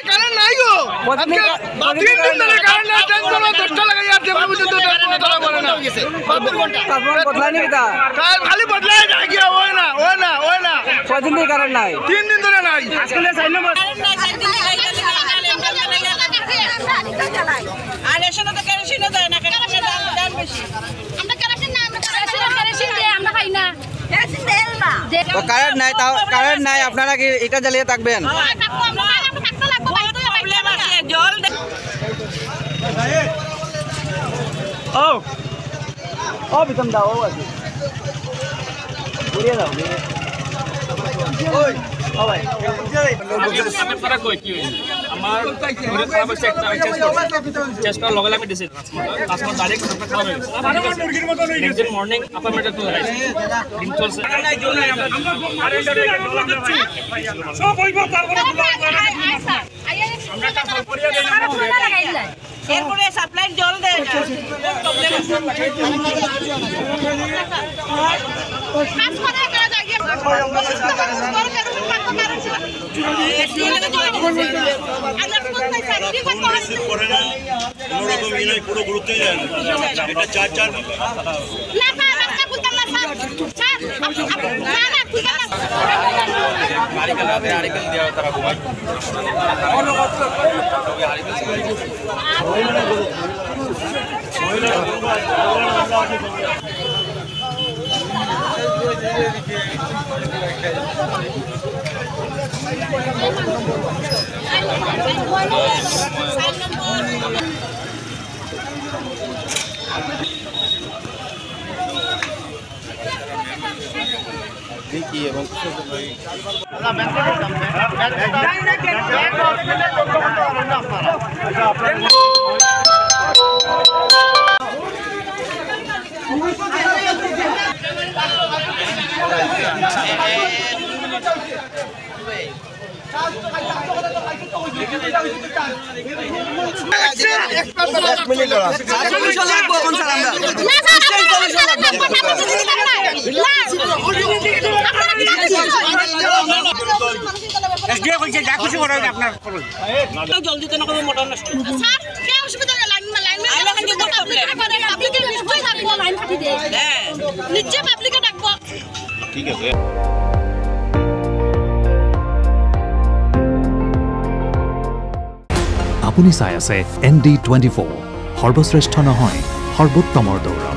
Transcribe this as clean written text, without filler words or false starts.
কারণ নাই গো তিন দিন ধরে কারণ না টেনশন 10টা লাগাই আর যে পর্যন্ত ধরা পড়ে না 72 ঘন্টা তারপর বদলাই নি তা খালি বদলাই যায় কি হয় না কয়দিন ধরে কারণ নাই 3 দিন ধরে নাই আজকে 4 নম্বর আর এসনে তো কেরোসিনও দেয় না কেরোসিনের দাম বেশি আমরা কেরোসিন না আমরা কেরোসিন দেই আমরা খাই না কেরোসিন দেই না তো কারেন্ট নাই তাও কারেন্ট নাই আপনারা কি এটা জ্বালিয়ে থাকবেন থাকবো আমরা থাকতে লাগবে প্রবলেম আছে জল ও বিতম দাও ও আছে ঘুরিয়ে দাও ওই ও ভাই আমি পরে কই কি হইছে আমার পুরো খারাপ হইছে একটা চেষ্টা করার লগে আমি দিছি কাস্টমার ডাইরেক্ট আপনার খারাপ হয়ে গেছে আমার মুরগির মত হয়ে গেছে মর্নিং অ্যাপয়েন্টমেন্ট তো লাগাইছি দিন চলছে সব হইব তারপরে আমরা কাজ করিয়া দেন এরপরে সাপ্লাই জল দেয় না প্রবলেম আছে কাজ করে কাজ আগে পুরো গুরুত্বই দেয় না এটা 4 আরিকেল দেওয়া তারা ঘুমায় দেখি এবং জল দিতে না কোনো মোটর নষ্ট স্যার কি অসুবিধা লাইন লাইন ফাটি দেয় হ্যাঁ নিচে পাবলিকে ডাকবো ঠিক আছে আপুনি চাই আছে ND24 সৰ্বশ্ৰেষ্ঠ নহয় সৰ্বোত্তমৰ দৌৰা।